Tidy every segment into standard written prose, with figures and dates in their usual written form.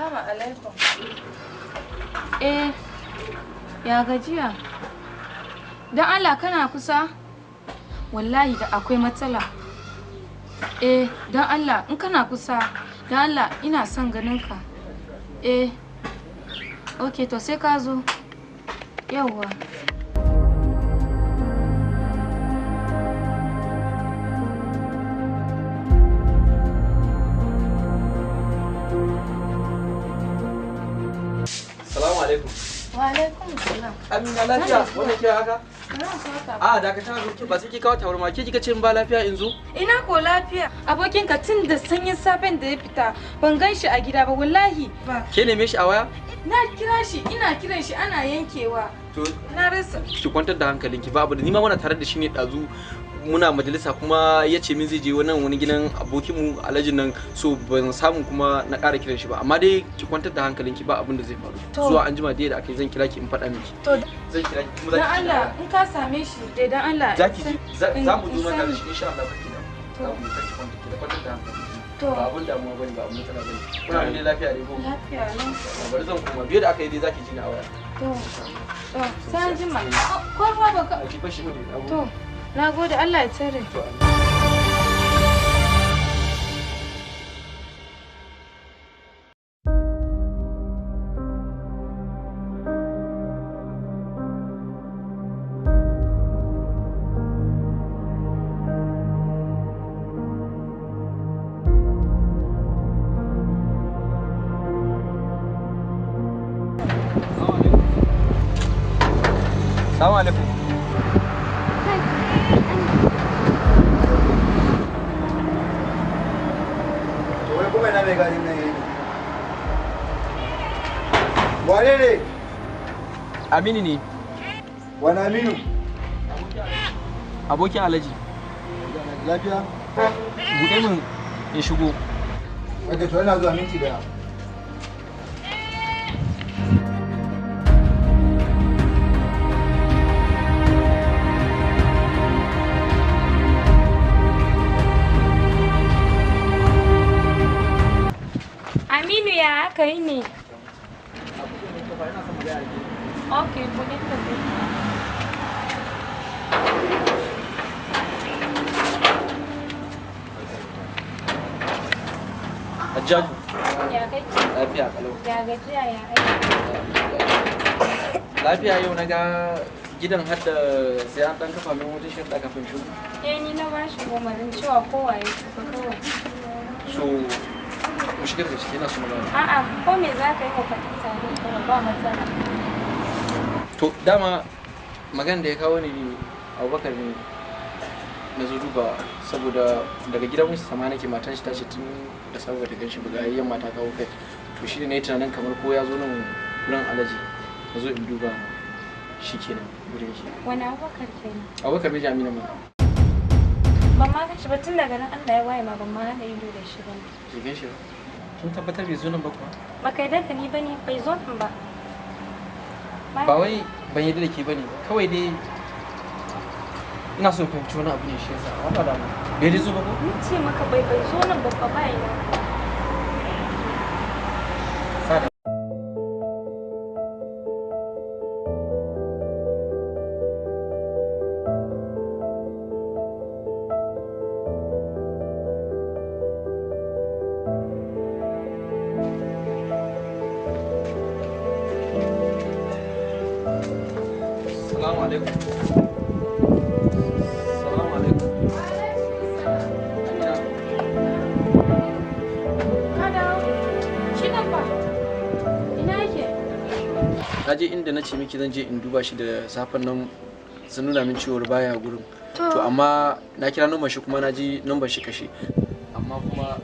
Assalamu alaikum. Ya gajiya? Dan Allah kana kusa? Wallahi da akwai matsala. Dan Allah in kana kusa, dan Allah ina son ganin ka. Okay to sai ka zo. Yawwa. Assalamu alaikum. Wa alaikum salam. Amina lafiya wannan ke haka? Da ka ta zo ba sai ki kawo tawarma ke kika ce in ba lafiya in zo? Ina ko lafiya. Abokin ka tun da sanyin safen da ya fita ban gan shi a gida ba wallahi. Ke neme shi a waya? Na kira shi ina kiran shi ana yankewa. To na rasa. Ki kwantar da hankalinki ba abu da ni ma muna tare da shi ne dazu muna majalisa kuma ya ce min zai je wani gidan abokinmu alhajin nan so ban samu kuma na ƙara kiran shi ba amma dai ki kwantar da hankalinki ba abin da zai faru zuwa an jima da aka yi zan kira ki in faɗa miki zan kira ki kuma dan Allah in ka same shi dai dan Allah za mu zo maka da shi insha Allah baki da za mu yi ki kwantar da hankalinki ba abin damuwa bane ba abin matsala bane kuna ne lafiya ne ko lafiya ne bari zan kuma biye da aka yi dai zaki ji ni a waya sai an jima ko ba ka ki fashi mu to na gode Allah ya tsare. Assalamu alaikum. Wane ne? Aminu ne. Wani Aminu? Abokin Alhaji. Lafiya? Buɗe min in shigo. Wadda to yana zuwa minti daya. Aminu ya aka yi ne? Okay, buɗe ka dai. Hajjaju. Ya kai? Lafiya kalau. Ya gajiya ya aiki. Lafiya yau na ga gidan har da sai an dan kafa min wata shirɗa kafin shigo. Ni na ba shi umarnin cewa kowa ya tafi kawai. So mu shigar da ciki na su magana. A'a, ko me za ka yi wa faɗin tare kawai ba matsala. To dama magana da ya kawo ni Abubakar ne na zo duba saboda daga gidan musu sama nake matan shi tashi tun da saboda ta ganshi buga yayyan mata kawo kai to shi ne na yi tunanin kamar ko ya zo nan wurin Alhaji na zo in duba shi kenan wurin shi. Wani Abubakar kenan? Abubakar bai Amina mai. Ban ma gan shi ba tun daga nan Allah ya waye ma ban ma haɗa ido da shi ba. Ki gan shi ba? Kin tabbatar bai zo nan ba kuwa? Ba kai da ni ba ne bai zo nan ba. Ba wai ban yi da ke ba ne kawai dai ina so fahimci wani abu ne shi yasa wata da mu bai dai zo ba ko? Ni ce maka bai zo nan ba ba ina. Sada. Assalamu alaikum. Assalamu alaikum. Na je inda na ce miki zan je in duba shi da safen nan sun nuna min cewar baya gurin. To amma na kira number shi kuma na ji number shi kashe. Amma kuma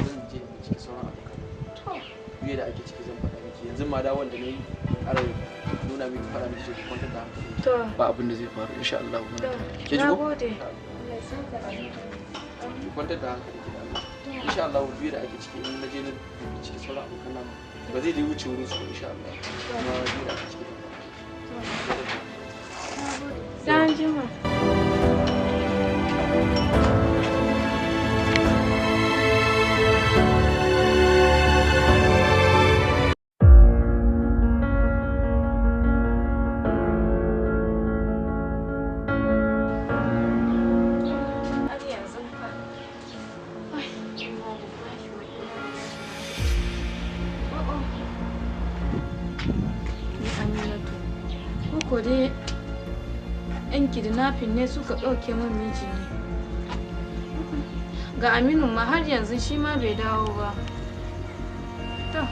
zan je in ciki sauran abokan. Biye da ake ciki zan faɗa miki. Yanzu ma da wanda na yi ƙara nuna miki faɗa miki ki kwantar da hankali. Ba abin da zai faru insha Allah. Ke ji ko? Nagode. Ki kwantar da hankali ki da Allah. Insha Allah biye da ake ciki in na je na ciki sauran abokan nan ba zai wuce wurin su insha Allah. Kuma biye da ake ciki. Sai jima. Ni Aminatu. Ko dai yan kidnapping ne suka ɗauke min miji ne. Ga Aminu ma har yanzu shi ma bai dawo ba. To.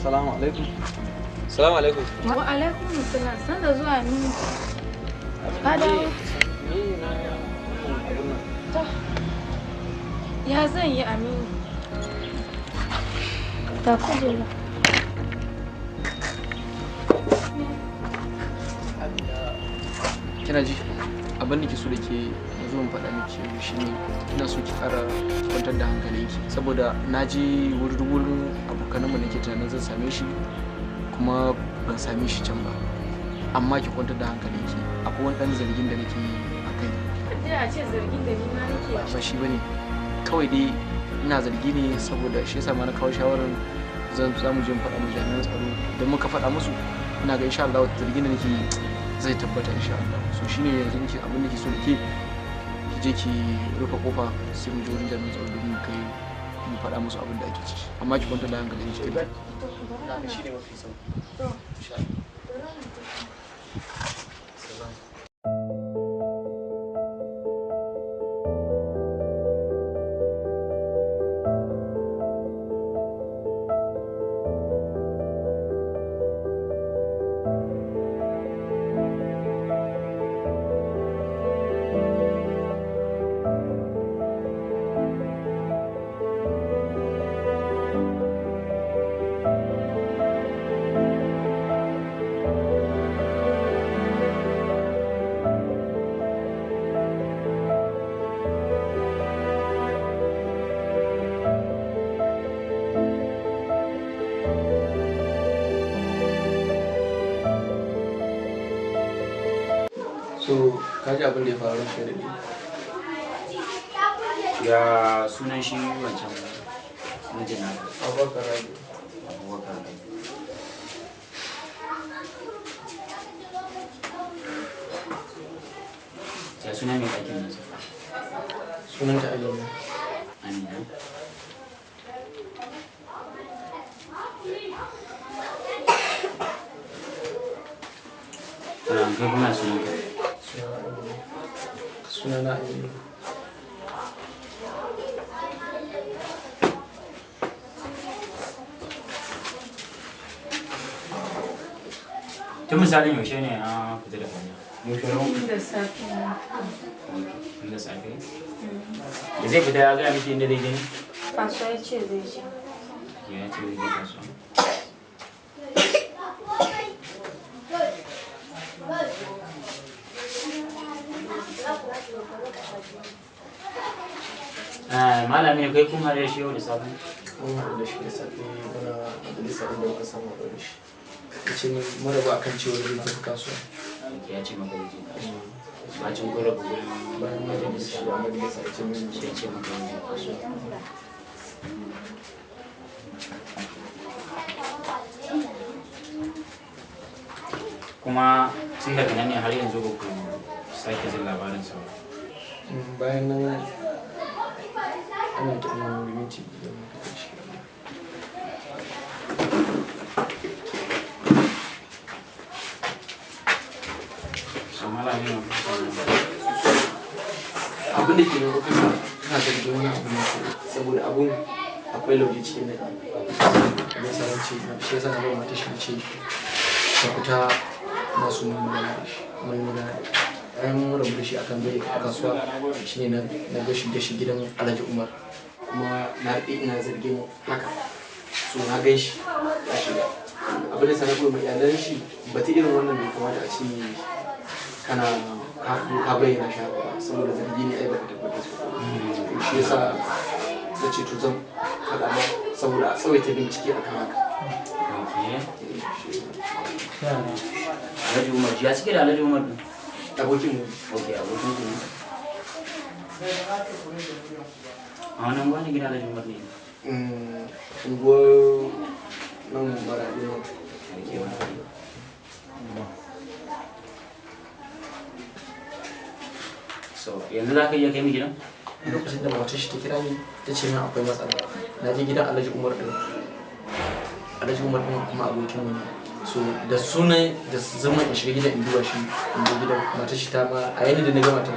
Salamu alaikum. Salamu alaikum. Wa alaikum assalam. San da zuwa Aminu. Ka dawo? To. Ya zan yi Aminu? Ta kujera. Kina ji abin da ke so da ke zo in faɗa miki shine ina so ki ƙara kwantar da hankalinki saboda na je wurin abokananmu da ke tunanin zan same shi kuma ban same shi can ba, amma ki kwantar da hankalinki akwai wani ɗan zargin da nake yi a kai. Dai a ce zargin da ni ma nake yi. Ba shi bane, kawai dai ina zargi ne saboda shi yasa ma na kawo shawarar za mu je mu faɗa mu jami'an tsaro idan muka faɗa musu ina ga insha Allah zargin da nake yi zai tabbata insha Allah. So shine yanzu nake abin da ke so da ke ki je ki rufe kofa sai mu je wurin jami'an tsaro domin mu kai mu faɗa musu abin da ake ciki, amma ki kwanta da hankalin ki kai shine mafi sauki insha Allah. So, ka ji abin da ya faru shi da ni. Ya sunan shi wancan mijin naka? Abubakar Rabi. Abubakar Rabi. Ya sunan mai ɗakin nasa? Sunanta Amina. Amina. Kai kuma sunan ka? Sunana Aminu. Tun misalin yaushe ne a fita da hanya? Da safe na. Inda safe? Da zai fita ya gaya miki inda zai je ne? Kasuwa ya ce zai je. Ya ce zai je kasuwa. Malami kai kun hare shi yau da safe? Mun haɗu da shi da safe muna majalisa inda muka samu haɗu da shi. Ya ce mun rabu akan cewa zai tafi kasuwa. Ya ce maka zai je kasuwa. Bacin kun rabu wurin Bayan majalisa da majalisa ya ce mun ya ce maka zai je kasuwa. Kuma tun daga nan ne har yanzu ba ku sake jin labarin sa ba. bayan nan ana ta ɗan minti da muka kai shi. Abin da ke nan kuka ina zargin wani abu ne saboda abun akwai lauje cikin nadi. Abin sarar ce shi yasa na ba mata shi ce ta fita masu mun magana da shi mun magana da shi. An rabu da shi akan zai a kasuwa shine na gashi da shi gidan Alhaji Umar kuma na daɗe ina zargin haka, so na gan shi ya shiga abin da sanar kuma iyalan shi ba ta irin wannan bai kamata a ce kana ka bayyana shi haka ba saboda zargi ne ai baka tabbatar su shi yasa na ce to zan faɗa ba saboda a tsawaita bincike akan haka. Alhaji Umar ya suke da Alhaji Umar din? Abokin mu. Ok, abokin ku ne. A wannan wani gida Alhaji Umar ne? Unguwar nan Maraɗi ne. Ake Maraɗi. So, yanzu za ka iya kai mu gidan? Lokacin da matar shi ta kira ni ta ce min akwai matsala, na je gidan Alhaji Umar din Alhaji Umar kuma abokin so da sunan da zama in shiga gidan in duba shi in je gidan matar shi ta ma a yayin da na ga matar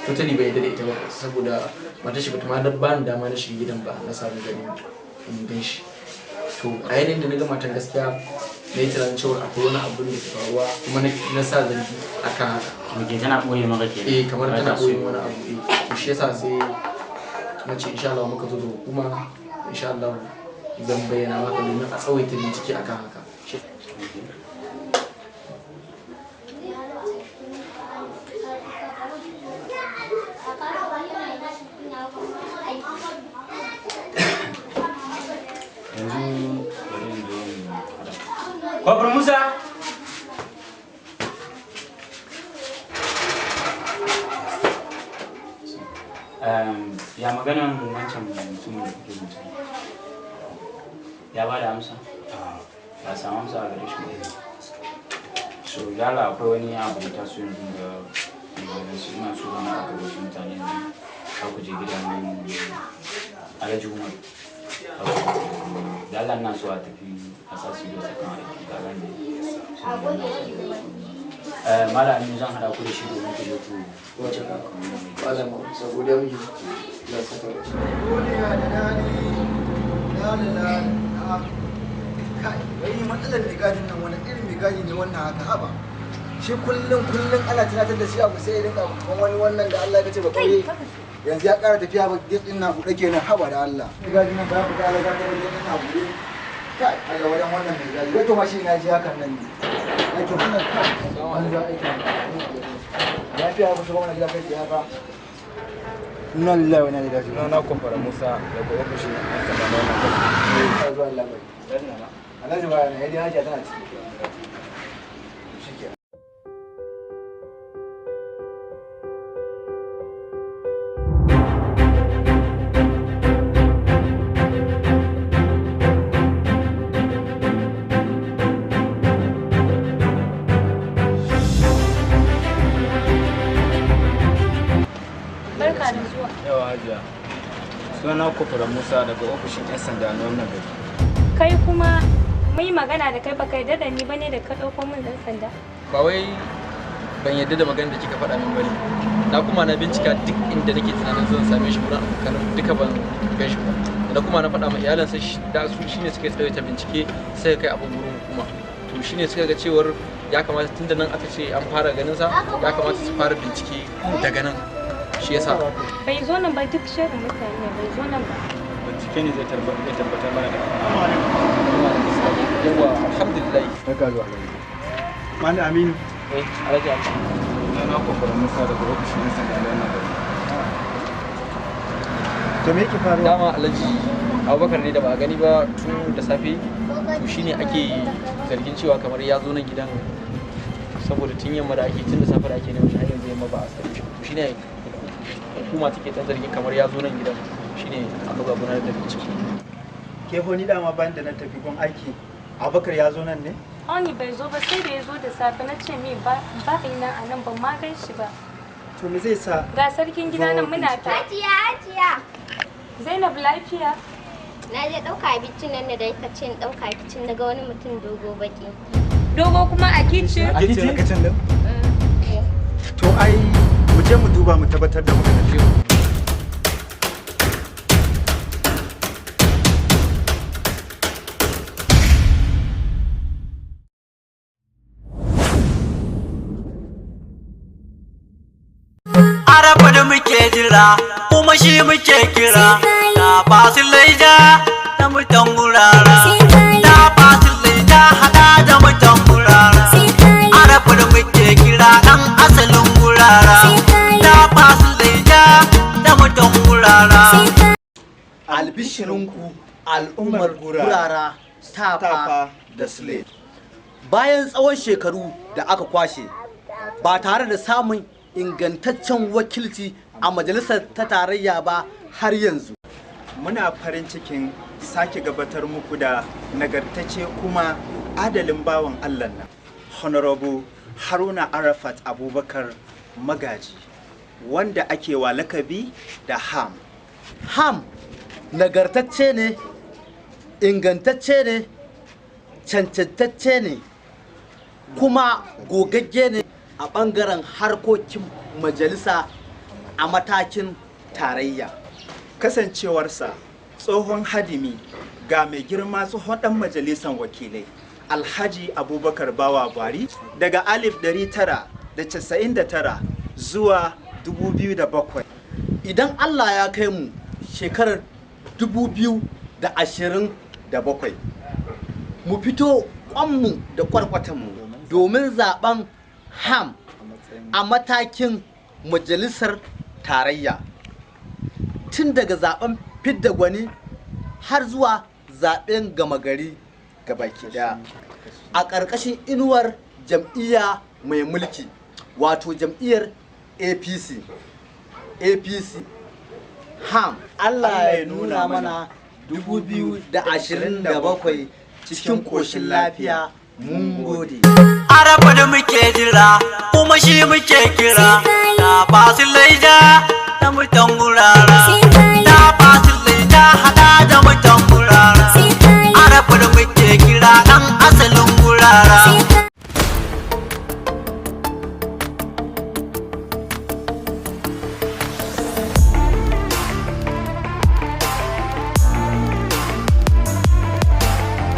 totally bai yadda da ita ba saboda matar shi bata ma ba ni dama na shiga gidan ba na samu gani in gan shi to a yayin da na ga matar gaskiya na yi tunanin cewa akwai wani abu da ke faruwa kuma na sa zargi akan haka. Oke tana ɓoye maka kenan. Kamar tana ɓoye wani abu to shi yasa sai na ce insha Allah muka zo da hukuma insha Allah zan bayyana maka domin a tsawaita bincike akan haka. Kwabur Musa! Ya maganan wancan mutumin da kuke mutum ya ba da amsa? Ba samu amsa a gare shi ba. So yala akwai wani abu da taso yanzu da su ina so wani aka wasu mutane ne ka ku je gidan Alhaji Umar. Da Allah na so a tafi a sa su da sakan aiki ga ran ne. Malamin zan hada ku da shi domin ku je ku wace ka Malama saboda miji da saka da shi. Kai, wai matsalar mai gadin nan wani irin mai gadi ne wannan haka haba. Shi kullum ana tunatar da shi abu sai ya rinka wani wannan da Allah ya ce ba kawai yanzu ya ƙara tafiya ba gitsin na buɗe kenan haba da Allah. Mai gadi nan ba ku da Allah ga gitsin na buɗe. Kai, Allah wajen wannan mai gadi. Wato ma shi na ji hakan nan ne. Ake wannan kai, an za aiki. Lafiya ku shiga wannan gida kai ya ba. Inna lillahi wa inna ilaihi raji'un. Na kwafara Musa daga ofishin ɗan sanda na wannan Ka zuwa Allah bai. Alhaji ba na yadda hajiya tana ciki. Suna kwafara Musa daga ofishin 'yan sanda na wannan gari. Kai kuma mai magana da kai baka yarda da ni bane da ka ɗauko min ɗan sanda? Ba wai ban yarda da magana da kika faɗa min bane. Na kuma na bincika duk inda nake tunanin zan same shi wurin abokanan duka ban gan shi ba. Da kuma na faɗa ma iyalansa da su shine suka tsawaita bincike sai kai abin gurin hukuma. To shine suka ga cewar ya kamata tunda nan aka ce an fara ganin sa ya kamata su fara bincike daga nan. Shi yasa bai zo nan ba duk shirin mutane bai zo nan ba. Bincike ne zai tabbatar mana da yawa alhamdulillah. Barka zuwa. Malam Aminu. Alhaji Aminu. Suna kwafara Musa daga ofishin 'yan sanda na wannan gari. To me yake faruwa? Dama Alhaji Abubakar ne da ba a gani ba tun da safe to shine ake zargin cewa kamar ya zo nan gidan saboda tun yamma da ake tun da safe da ake neman har yanzu yamma ba a sani shi shine hukuma take ta zargin kamar ya zo nan gidan shine aka ga gudanar da bincike. Ke ni dama bayan da na tafi gun aiki Abubakar ya zo nan ne? Oni bai zo ba sai da ya zo da safe na ce me ba ina a nan ban ma gan shi ba. To me zai sa? Ga sarkin gida nan muna ta. Hajiya. Zainab lafiya. Na je ɗauka abincin nan da ita ce ɗauka abincin na ga wani mutum dogo baki. Dogo kuma a kicin. A kicin din? To ai mu je mu duba mu tabbatar da muka tafi. Arafa da muke jira kuma shi muke kira ta basu laija da mutan wurara ta basu laija hada da mutan wurara Arafa da muke kira dan asalin wurara ta basu laija da mutan wurara. Albishirinku al'ummar gurara tafa da sule. Bayan tsawon shekaru da aka kwashe ba tare da samun ingantaccen wakilci a majalisar ta tarayya ba har yanzu. Muna farin cikin sake gabatar muku da nagartacce kuma adalin bawan Allah nan. Honorable Haruna Arafat Abubakar Magaji wanda ake wa lakabi da Ham. Ham nagartacce ne, ingantacce ne, cancantacce ne kuma gogagge ne a ɓangaren harkokin majalisa a matakin tarayya. Kasancewarsa tsohon hadimi ga mai girma tsohon ɗan majalisar wakilai Alhaji Abubakar Bawa Buhari daga 1999 zuwa 2007. Idan Allah ya kai mu shekarar 2027 mu fito kwanmu da kwarkwatanmu domin zaben ham a matakin majalisar tarayya, tun daga zaben fidda gwani har zuwa zaben gama gari gabaki daya a ƙarƙashin inuwar jam'iyya mai mulki wato jam'iyyar APC ham. Allah ya nuna mana 2027 cikin ƙoshin lafiya. Mun gode. Arafa da muke jira kuma shi muke kira ta basu laija ta mutan wurara ta basu laija